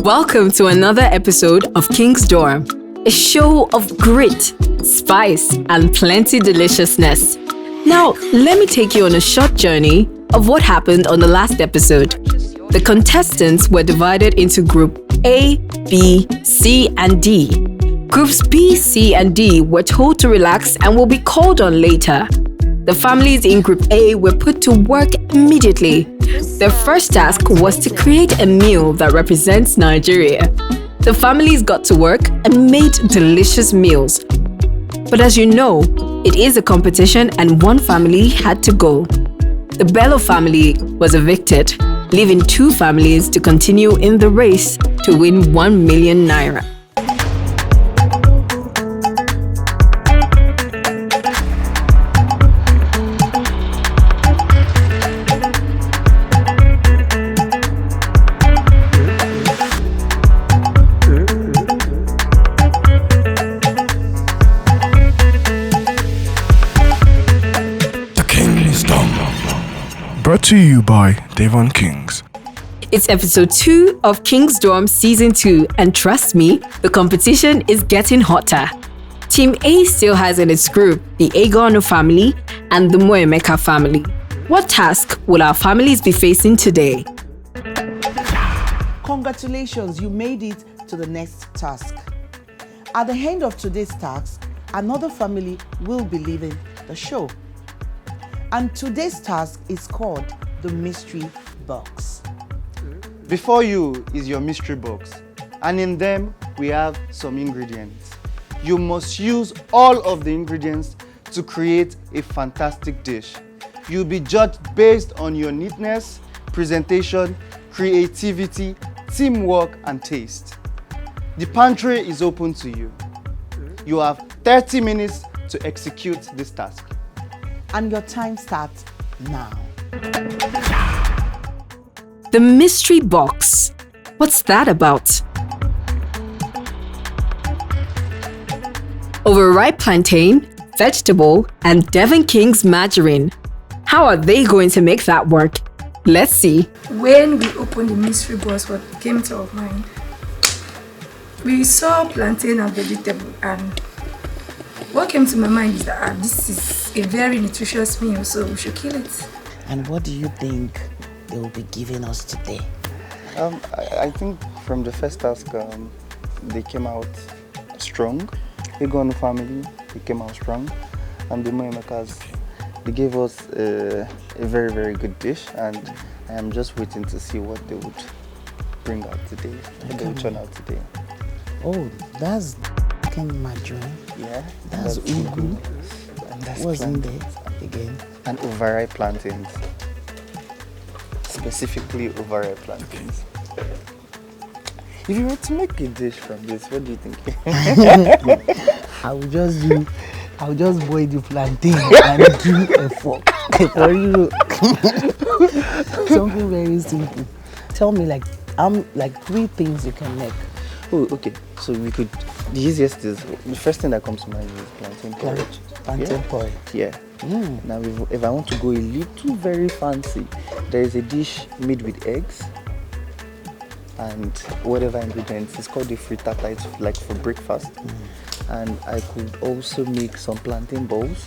Welcome to another episode of King's Dorm, a show of grit, spice, and plenty deliciousness. Now, let me take you on a short journey of what happened on the last episode. The contestants were divided into Group A, B, C, and D. Groups B, C, and D were told to relax and will be called on later. The families in Group A were put to work immediately. Their first task was to create a meal that represents Nigeria. The families got to work and made delicious meals. But as you know, it is a competition and one family had to go. The Bello family was evicted, leaving two families to continue in the race to win 1 million naira. Brought to you by Devon Kings. It's episode 2 of King's Dorm Season 2, and trust me, the competition is getting hotter. Team A still has in its group the Egonu family and the Moemeka family. What task will our families be facing today? Congratulations, you made it to the next task. At the end of today's task, another family will be leaving the show. And today's task is called the mystery box. Before you is your mystery box, and in them we have some ingredients. You must use all of the ingredients to create a fantastic dish. You'll be judged based on your neatness, presentation, creativity, teamwork, and taste. The pantry is open to you. You have 30 minutes to execute this task. And your time starts now. The mystery box. What's that about? Overripe plantain, vegetable, and Devon King's margarine. How are they going to make that work? Let's see. When we opened the mystery box, what came to our mind? We saw plantain and vegetable, and what came to my mind is that this is a very nutritious meal, so we should kill it. And what do you think they will be giving us today? I think from the first task, they came out strong. Egonu family, they came out strong. And the Moemekas, they gave us a very, very good dish. And I am just waiting to see what they would bring out today, what they would turn out today. Oh, that's margarine. Yeah, that's Egonu. And that's what's in there plantains. again? And overripe plantains. Specifically overripe plantains. If you were to make a dish from this, what do you think? I will just boil the plantain and do a fork for you. Something very simple. Tell me like 3 things you can make. Oh, okay. So we could. The easiest is the first thing that comes to mind is plantain porridge. Plantain porridge. Yeah. Now, if I want to go a little very fancy, there is a dish made with eggs and whatever ingredients. It's called a frittata. It's like for breakfast. And I could also make some plantain balls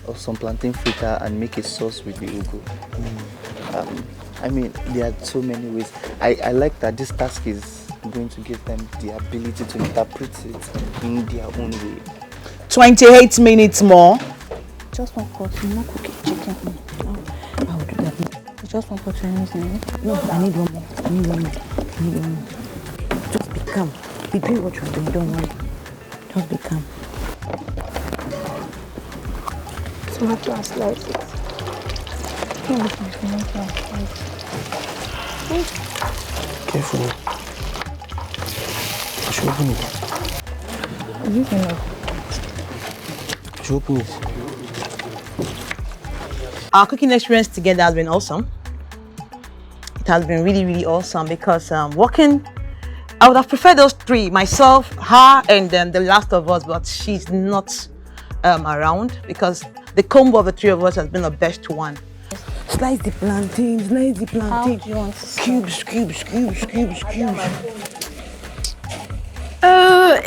or some plantain fritter and make a sauce with the ugu. I mean, there are so many ways. I like that this task is going to give them the ability to interpret it in their own way. 28 minutes more. Just one pot, no cooking chicken. I will do that. Just one pot, anything. No, I need one more. I need one more. Just be calm. Be doing what you're doing, don't worry. Just be calm. Tomato and slice it. Careful. I should open it. You can I should open it. Our cooking experience together has been awesome. It has been really, really awesome because working, I would have preferred those 3, myself, her, and then the last of us, but she's not around because the combo of the 3 of us has been the best one. Slice the plantain, slice the How plantain. do you want to Cubes.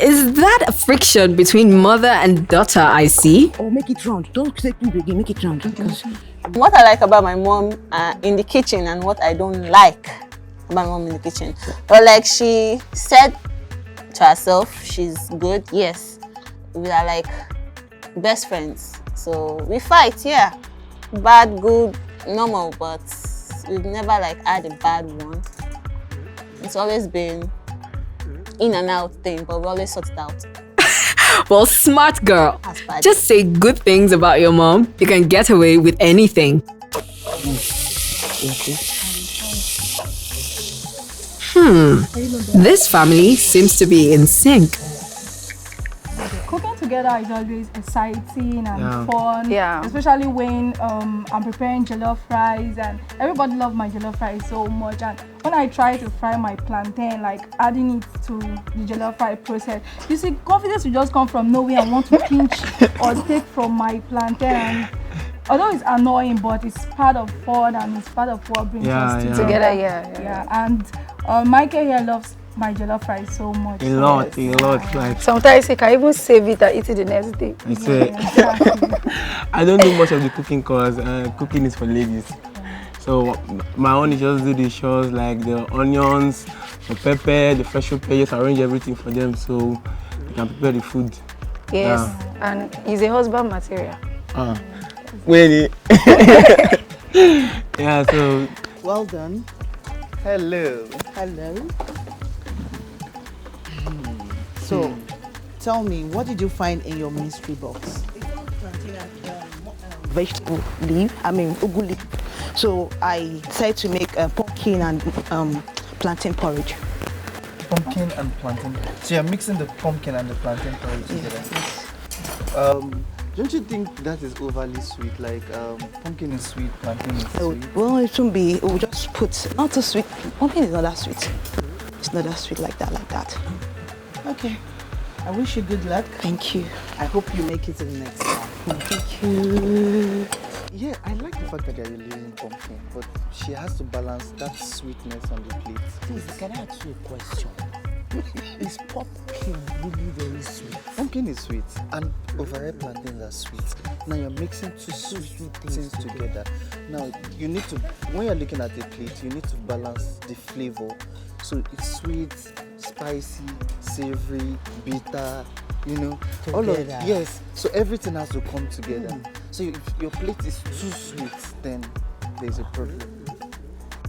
Is that a friction between mother and daughter I see? Or make it round. Don't say cube again, make it round. Because What I like about my mom in the kitchen and what I don't like about my mom in the kitchen. But like she said to herself, she's good. Yes, we are like best friends. So we fight, yeah. Bad, good, normal, but we've never like had a bad one. It's always been in and out thing, but we always sort it out. Well, smart girl. As bad. Just say good things about your mom. You can get away with anything. This family seems to be in sync. Cooking together is always exciting and Yeah. fun. Yeah. Especially when I'm preparing jollof rice, and everybody loves my jollof rice so much. And when I try to fry my plantain, like adding it to the jollof rice process, you see, confidence will just come from nowhere and want to pinch or take from my plantain. And although it's annoying, but it's part of fun and it's part of what brings us together. Yeah. And Michael here loves my jollof rice so much. A lot. Like, Sometimes he can even save it and eat it the next day. I say, I don't do much of the cooking because cooking is for ladies. So my own is just do the chores like the onions, the pepper, the fresh pepper, just arrange everything for them so they can prepare the food. Yes, and he's a husband material. Really? Yeah, so Well done. Hello. So, tell me, what did you find in your mystery box? vegetable leaf, ugu leaf. So I decided to make pumpkin and plantain porridge. Pumpkin and plantain. So you're mixing the pumpkin and the plantain porridge together. Don't you think that is overly sweet? Like pumpkin is sweet, plantain is sweet. Well, it won't be. We'll just put not too sweet. Pumpkin is not that sweet. It's not that sweet like that. Okay. I wish you good luck. Thank you. I hope you make it to the next one. Thank you. Yeah, I like the fact that you're using pumpkin, but she has to balance that sweetness on the plate. Please, can I ask you a question? Is pumpkin really very sweet? Pumpkin is sweet, and overripe plantains are sweet. Now you're mixing two sweet things together. Now you need to, when you're looking at a plate, you need to balance the flavor. So it's sweet, spicy, savory, bitter, you know, all of yes. So everything has to come together. So if your plate is too sweet, then there's a problem.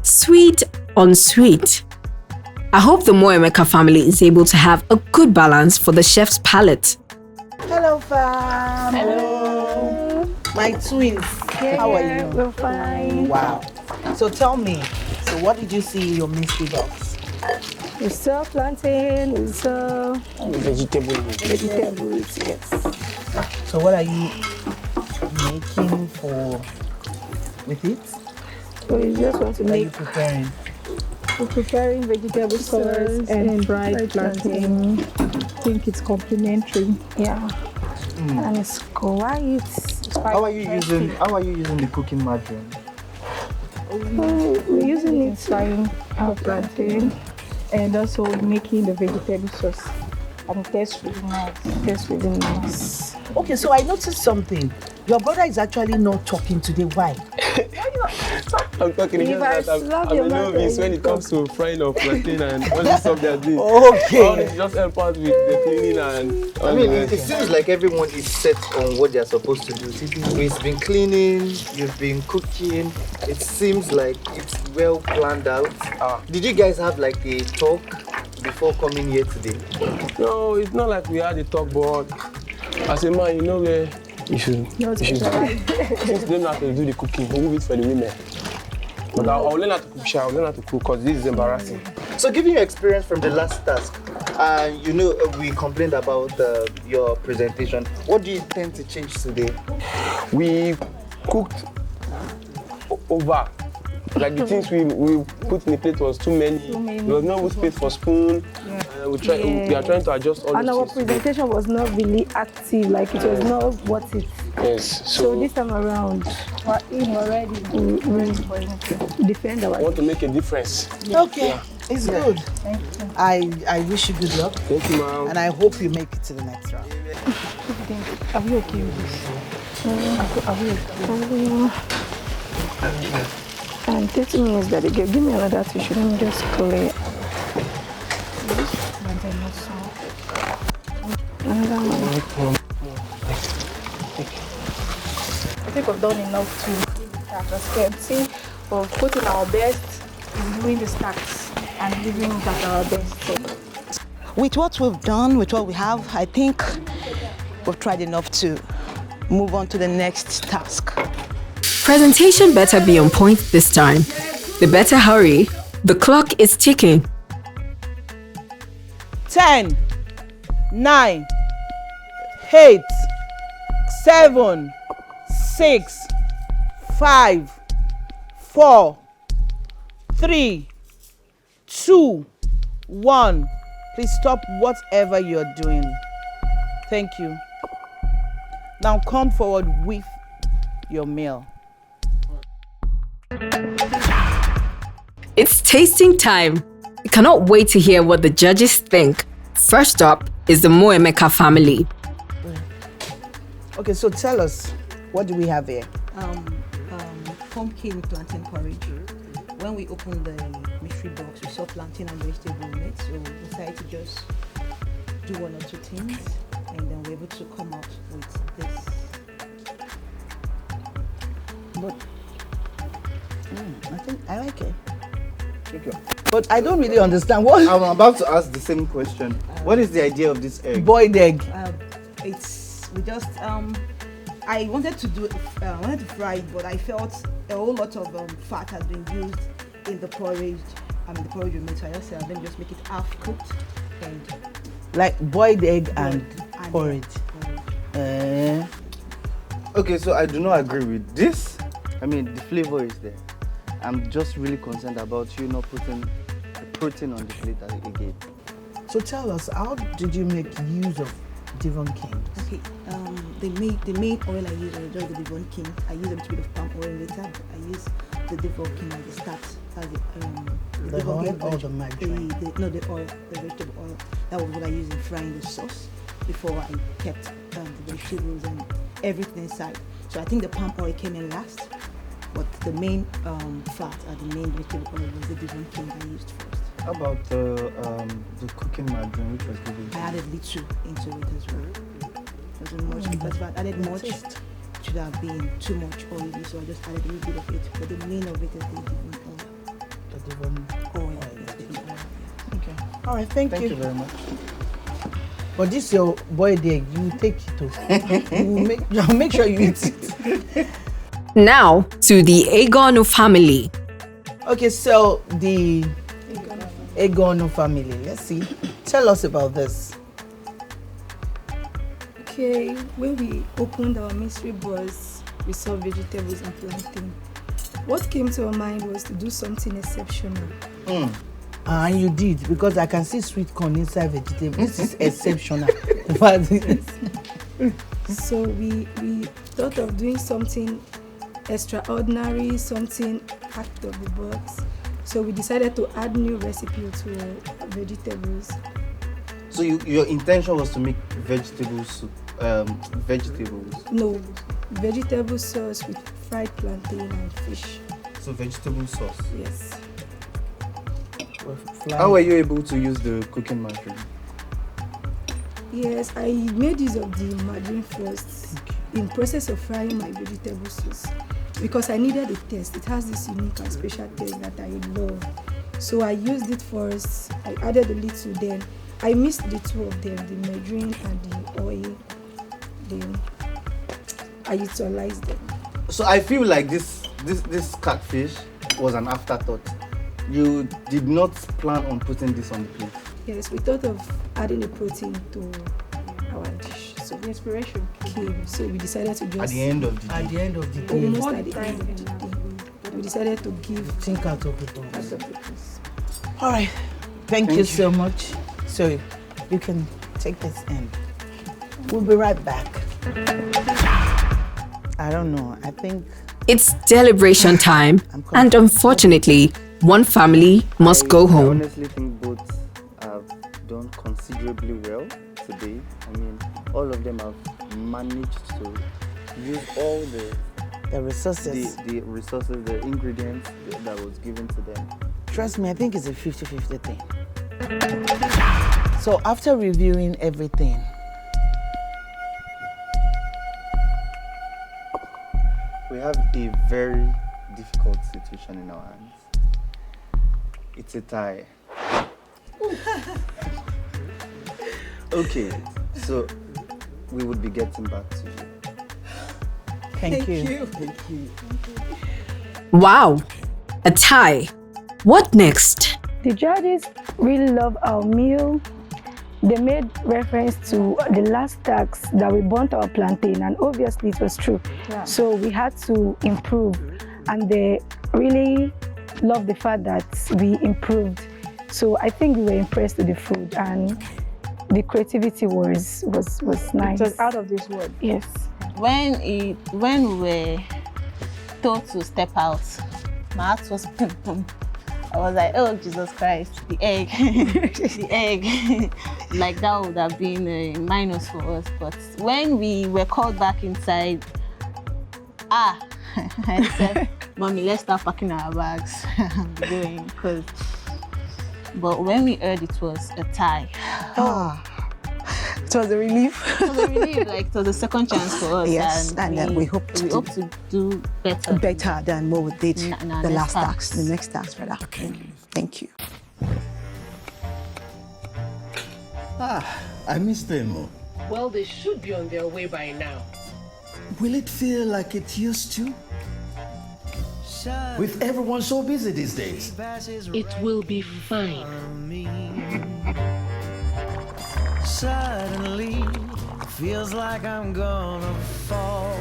Sweet on sweet. I hope the Moemeka family is able to have a good balance for the chef's palate. Hello, fam. Hello. My twins. How are you? We're fine. Wow. So tell me, so what did you see in your mystery box? We saw plantain, we saw vegetables, yes. So what are you making for with it? So we just want to What are you make, preparing? we're preparing vegetable sauce and fried plantain. I think it's complimentary. Yeah. And it's quite How are you using the cooking margarine? We're using it frying our plantain and also making the vegetable sauce. And it tastes really nice. Okay, so I noticed something. Your brother is actually not talking today. Why? I'm talking If I just that slap I'm your a mouth, novice when it comes to frying of plantain and all this stuff they're doing. Okay. All this just help out with the cleaning and all I mean, the it rest. seems like everyone is set on what they're supposed to do. We've been cleaning, you've been cooking. It seems like it's well planned out. Did you guys have like a talk before coming here today? No, it's not like we had a talk, but as a man, you know where you should since they don't know how to do the cooking, we leave it for the women. But I'll learn how to cook, I'll learn how to cook because this is embarrassing. So, given your experience from the last task, you know we complained about your presentation. What do you intend to change today? We cooked over Like the things we put in the plate was too many. There was no space for spoon. We are trying to adjust all and those our things. presentation was not really active, like it was not what it. Yes. So this time around, we're ready to defend our. I want to make a difference. Okay, Yeah. it's good. Thank you. I wish you good luck. Thank you, ma'am. And I hope you make it to the next round. Are we okay with this? Are we okay? And 30 minutes that they give me another tissue. Let me just clear. Another one. I think we've done enough to do the transparency of putting our best in doing the stacks and leaving it at our best. With what we've done, with what we have, I think we've tried enough to move on to the next task. Presentation better be on point this time. They better hurry. The clock is ticking. 10, 9, 8, 7, 6, 5, 4, 3, 2, 1. Please stop whatever you're doing. Thank you. Now come forward with your meal. It's tasting time. I cannot wait to hear what the judges think. First up is the Moemeka family. Okay, so tell us, what do we have here? Pumpkin plantain porridge. When we opened the mystery box, we saw plantain and vegetable in it, so we decided to just do one or two things, and then we're able to come out with this. But I think I like it. But I don't really understand what I'm about to ask the same question. What is the idea of this egg? boiled egg. We just I wanted to fry it, but I felt a whole lot of fat has been used in the porridge. The porridge we made, so I just said, let me just make it half cooked and Like boiled egg and porridge. Okay, so I do not agree with this. I mean, the flavor is there. I'm just really concerned about you not putting the protein on the plate again. So tell us, how did you make use of Devon King? okay. The main oil I use was just the Devon King. I use a little bit of palm oil later, but I use the Devon King at the start. That's The Devon oil King or the margarine? the oil, the vegetable oil. That was what I used in frying the sauce before I kept the vegetables and everything inside. So I think the palm oil came in last, but the main fat and the main vegetable oil was the Devon King I used first. How about the cooking margarine, which was given? I added little into it as well. Wasn't much because if I added much, it should have been too much oily, so I just added a little bit of it. But the main of it is the Devon oil. The Devon Oil. oil. Yes, Devon oil. Okay. All right, thank Thank you very much. But this your boiled egg, you take it too. make sure you eat it. Now to the Egonu family. Okay, so the Egonu family. Let's see. Tell us about this. Okay, when we opened our mystery box, we saw vegetables and plantain. What came to our mind was to do something exceptional. And you did, because I can see sweet corn inside vegetable. This is exceptional. So we thought of doing something extraordinary, something out of the box. So we decided to add new recipe to our vegetables. So your intention was to make vegetable soup, vegetables. No, vegetable sauce with fried plantain and fish. So vegetable sauce. Yes. How were you able to use the cooking margarine? Yes, I made use of the margarine first in process of frying my vegetable sauce because I needed a taste. It has this unique and special taste that I love. So I used it first. I added a little, then I mixed the two of them, the margarine and the oil. Then I utilized them. So I feel like this catfish was an afterthought. You did not plan on putting this on the plate. Yes, we thought of adding a protein to our dish. So the inspiration came. So we decided to just At the end of the day. At the end of the day. almost at the end of the day. we decided to give. Think out of the box. All right. Thank you so much. So you can take this in. We'll be right back. I don't know. I think It's deliberation time, and unfortunately, one family must go I home. honestly think both have done considerably well today. I mean, all of them have managed to use all the resources. the resources, the ingredients that was given to them. Trust me, I think it's a 50-50 thing. So after reviewing everything, We have a very difficult situation in our hands. It's a tie. Okay, so we would be getting back to you. thank you. Wow, a tie. What next? The judges really love our meal. They made reference to the last task that we burnt our plantain, and obviously it was true. Yeah. So we had to improve, and they really loved the fact that we improved. So I think we were impressed with the food, and the creativity was nice. It was out of this world. Yes. When we were told to step out, my heart was boom, boom. I was like, oh, Jesus Christ, the egg, the egg. Like that would have been a minus for us. But when we were called back inside, I said, Mommy, let's start packing our bags and going. But when we heard it was a tie, It was a relief. it was a relief, like it was a second chance for us. Yes, and we hope to do better. than what we did No, the next last tax, the next tax, rather. Thank you. I miss them. Well, they should be on their way by now. Will it feel like it used to? With everyone so busy these days. It will be fine. Suddenly, feels like I'm gonna fall.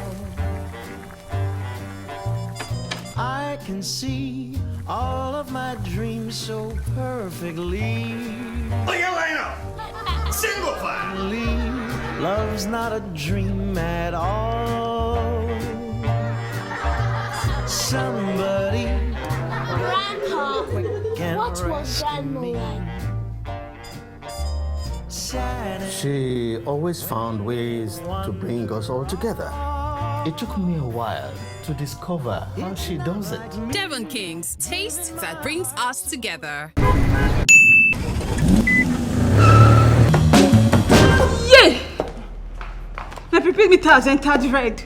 I can see all of my dreams so perfectly. Look at line up! Single file! Love's not a dream at all. Somebody. Grandpa, what was Grandma like? She always found ways to bring us all together. It took me a while to discover how she does it. Devon King's taste that brings us together. Yeah! My prepared meat has entered red.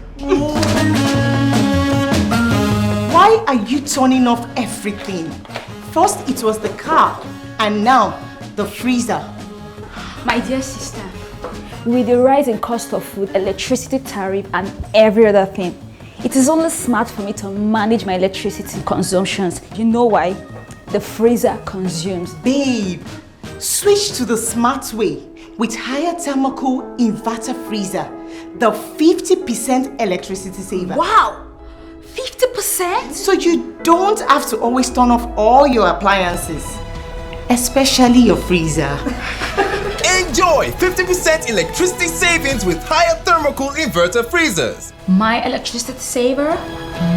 Why are you turning off everything? First it was the car, and now the freezer. My dear sister, with the rise in cost of food, electricity tariff, and every other thing, it is only smart for me to manage my electricity consumptions. You know why? The freezer consumes. Babe, switch to the smart way with Haier Thermocool inverter freezer, the 50% electricity saver. Wow! 50%? So you don't have to always turn off all your appliances, especially your freezer. Enjoy 50% electricity savings with Haier Thermocool inverter freezers. My electricity saver,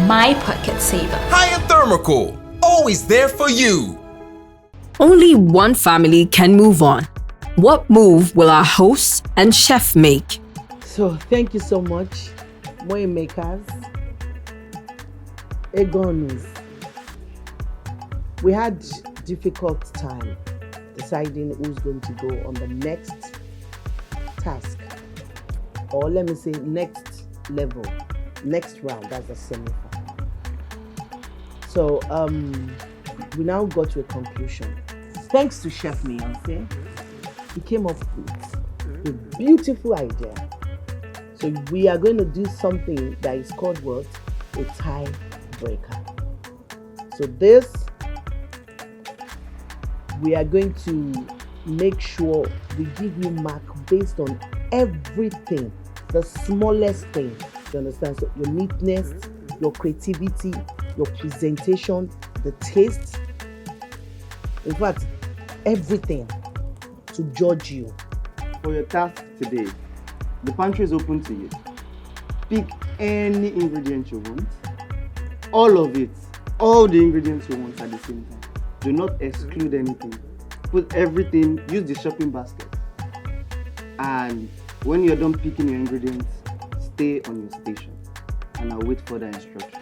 my pocket saver. Haier Thermocool, always there for you. Only one family can move on. What move will our host and chef make? So thank you so much, Moemekas, Egonus. We had difficult time deciding who's going to go on the next task, or let me say next level, next round, that's the semi-final. So we now got to a conclusion. Thanks to Chef Beyonce, he came up with a beautiful idea. So we are going to do something that is called what? A tie breaker. So this, we are going to make sure we give you mark based on everything, the smallest thing. You understand? So your neatness, your creativity, your presentation, the taste, in fact, everything to judge you. For your task today, the pantry is open to you. Pick any ingredient you want. All of it. All the ingredients you want at the same time. Do not exclude anything. Put everything, use the shopping basket. And when you're done picking your ingredients, stay on your station. And I'll wait for the instruction.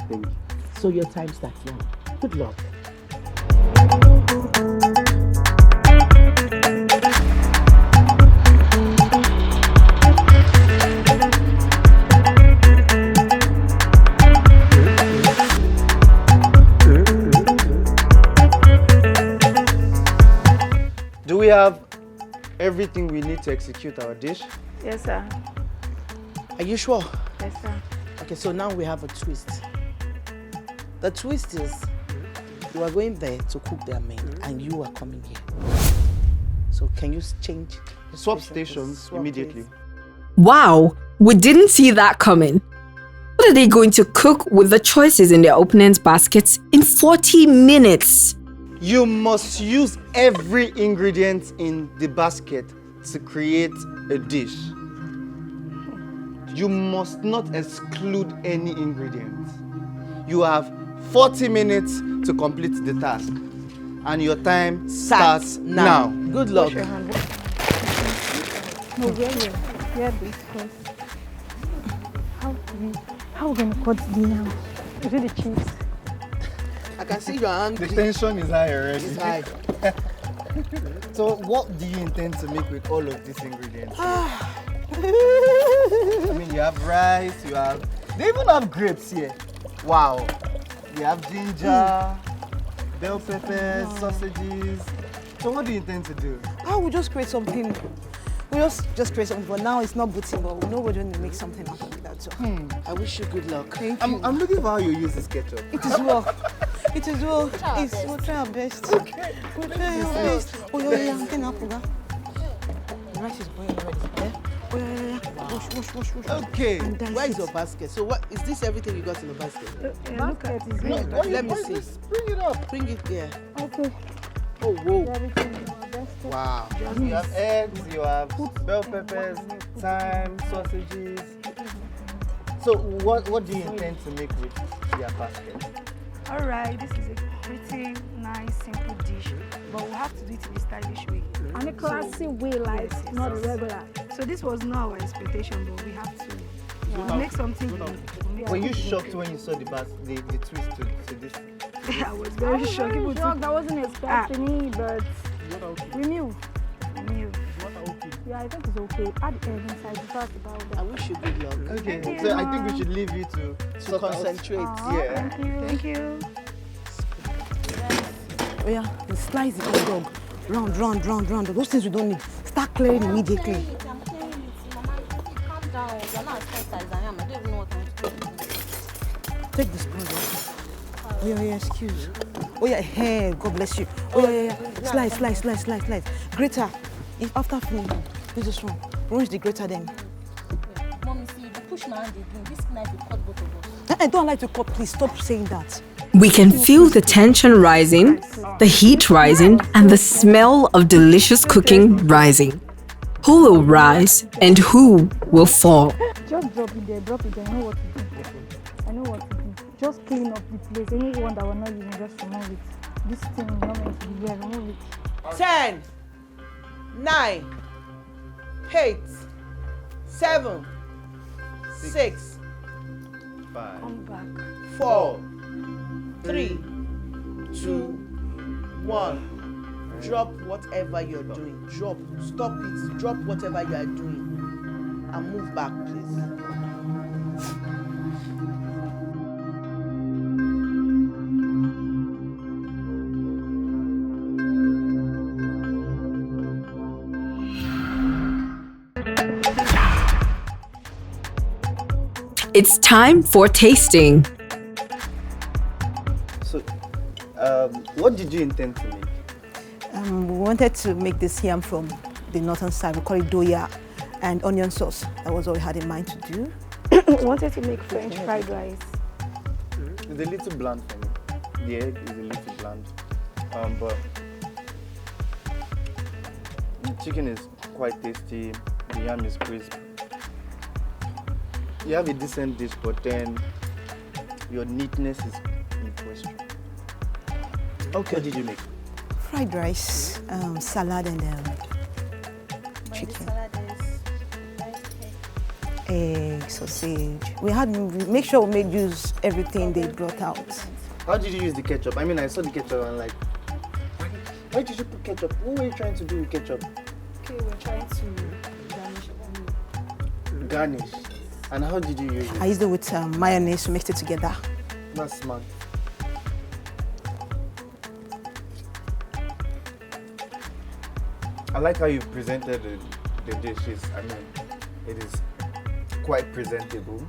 Thank you. So your time starts now. Good luck. Do we have everything we need to execute our dish? Yes, sir. Are you sure? Yes, sir. Okay, so now we have a twist. The twist is you are going there to cook their main and you are coming here. So can you change? Swap stations immediately. Please. Wow, we didn't see that coming. What are they going to cook with the choices in their opponent's baskets in 40 minutes? You must use every ingredient in the basket to create a dish. You must not exclude any ingredient. You have 40 minutes to complete the task. And your time starts now. Good luck. Wash your hand. No, where this first. How are we going to cut the now? Is it the cheese? I can see your hand. The tension is high already. It's high. So what do you intend to make with all of these ingredients? I mean, you have rice, they even have grapes here. Wow. You have ginger, bell peppers, sausages. So what do you intend to do? We'll just create something. We'll just create something, but now it's not booting, but we know we're going to make something out of that. So I wish you good luck. Thank you. I'm looking for how you use this ketchup. It is well. It is well. We'll try our best. Okay. We'll try our best. Oh, yeah. The rice is boiling already. Yeah? Oh, yeah. Wash. Okay. Where is your basket? So what is this everything you got in the basket? Look at it. No, let me see. Bring it up. Bring it here. Okay. Oh, whoa. Wow. You have eggs, you have bell peppers, thyme, sausages. So what do you intend to make with your basket? Alright, this is a pretty nice, simple dish, but we'll have to do it in a stylish way. And a classy way, like not regular. So this was not our expectation, but we have to make something good. Were you shocked when you saw the twist to this? I was very shocked. Very shocked. I wasn't expecting it, but we knew. Yeah, I think it's okay. Add the egg inside. You talked about that. I wish you good luck. Okay, so I think we should leave you to concentrate. Yeah. Thank you. Oh, yeah. The slice the hot dog. Round. Those things we don't need. Start clearing immediately. I'm clearing it. Mama, calm down. You're not as fast as I am. I don't even know what I'm doing. Take the sponge off. Oh, yeah, excuse. Oh, yeah, hey, God bless you. Oh, yeah. Slice. Grater. If after finishing, use this one. Rush the grater then. Mommy, see, you push my hand again. This knife will cut both of us. I don't like to cut, please. Stop saying that. We can feel the tension rising, the heat rising, and the smell of delicious cooking rising. Who will rise and who will fall? Just drop it there. I know what to do. Just clean up the place. Anyone that we're not using, just remove it. This thing is not meant to be here. Remove it. 10, 9, 8, 7, 6, 5, Come back. 4, 3, 2, 1. Drop whatever you're doing. Stop it. Drop whatever you are doing. And move back, please. It's time for tasting. So, what did you intend to make? We wanted to make this yam from the northern side. We call it doya and onion sauce. That was all we had in mind to do. We wanted to make French fried rice. It's a little bland for me. The egg is a little bland. But the chicken is quite tasty. The yam is crisp. You have a decent dish, but then your neatness is in question. Okay. What did you make? Fried rice, salad, and chicken. Egg, sausage. We make sure we made use everything they brought out. How did you use the ketchup? I mean, I saw the ketchup and like, why did you put ketchup? What were you trying to do with ketchup? Okay, we're trying to garnish. Garnish. And how did you use it? I used it with mayonnaise, mixed it together. That's smart. I like how you presented the dishes. I mean, it is quite presentable.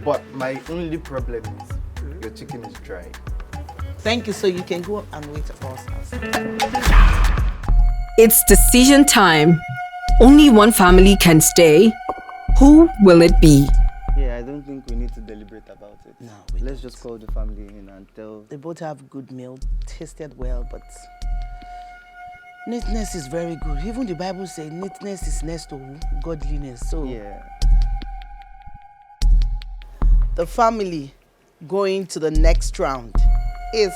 But my only problem is your chicken is dry. Thank you, so you can go and wait for us. It's decision time. Only one family can stay. Who will it be? Yeah, I don't think we need to deliberate about it. No, let's just call the family in and tell. They both have good meal, tasted well, but neatness is very good. Even the Bible says neatness is next to godliness. So yeah. The family going to the next round is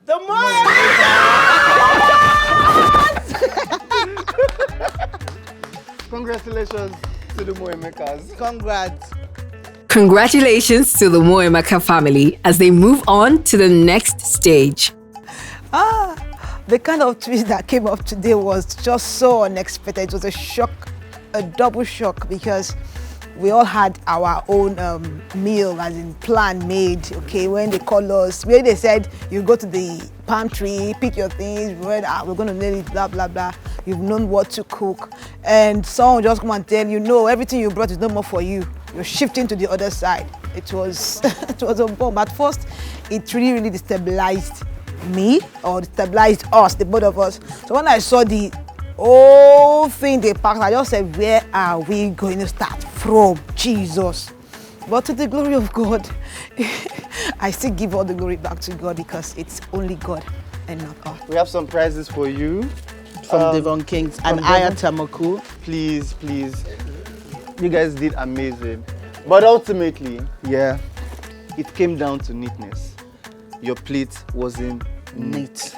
the Congratulations to the Moemekas. Congrats. Congratulations to the Moemeka family as they move on to the next stage. The kind of twist that came up today was just so unexpected. It was a shock, a double shock, because we all had our own meal, as in plan made. Okay, when they call us, where they said you go to the pantry, pick your things, we're going to nail it, blah blah blah. You've known what to cook, and someone just come and tell you, no, everything you brought is no more for you. You're shifting to the other side. It was it was a bomb. At first, it really destabilized me, or stabilized us, the both of us. So when I saw the whole thing they packed, I just said, where are we going to start from? Jesus. But to the glory of God, I still give all the glory back to God, because it's only God and not us. We have some prizes for you. From Devon King and Haier Thermocool. Please, please. You guys did amazing. But ultimately, yeah, it came down to neatness. Your plate wasn't neat.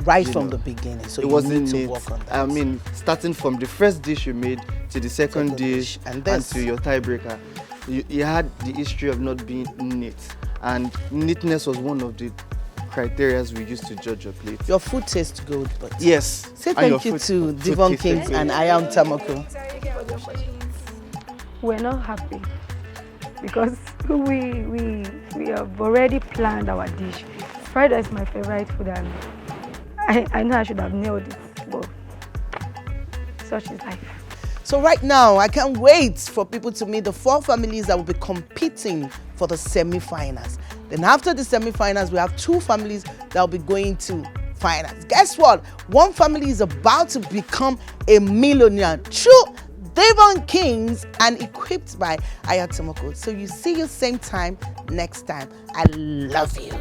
Right from the beginning, so it you wasn't need to neat. work on that. I mean, starting from the first dish you made to the second dish and to your tiebreaker, you had the history of not being neat, and neatness was one of the criteria we used to judge your plate. Your food tastes good, but yes. Say thank you to Devon King and Haier Thermocool. We're not happy because we have already planned our dish. Fried rice is my favorite food, and I know I should have nailed it, but such is life. So right now, I can't wait for people to meet the 4 families that will be competing for the semi-finals. Then after the semi-finals, we have 2 families that will be going to finals. Guess what? One family is about to become a millionaire through Devon Kings and equipped by Haier Thermocool. So you see you same time next time. I love you.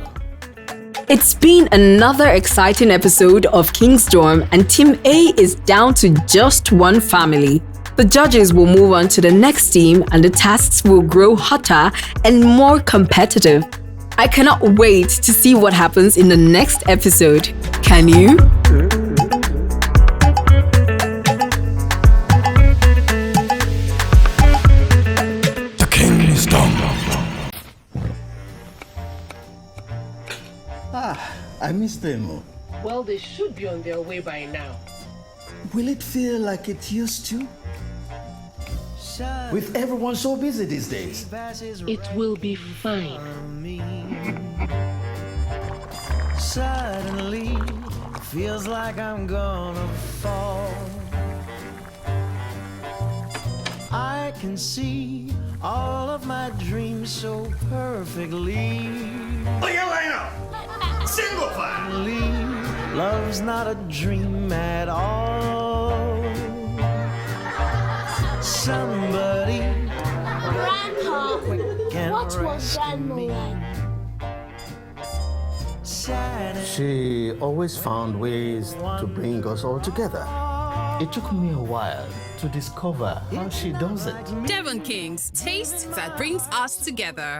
It's been another exciting episode of King's Dorm, and Team A is down to just one family. The judges will move on to the next team, and the tasks will grow hotter and more competitive. I cannot wait to see what happens in the next episode. Can you? The King's Dorm. I miss them. Well, they should be on their way by now. Will it feel like it used to? With everyone so busy these days. It will be fine. Suddenly, feels like I'm gonna fall. I can see all of my dreams so perfectly. Look at lineup! Single file! Love's not a dream at all. What was Grandma like? She always found ways to bring us all together. It took me a while to discover how she does it. Devon King's taste that brings us together.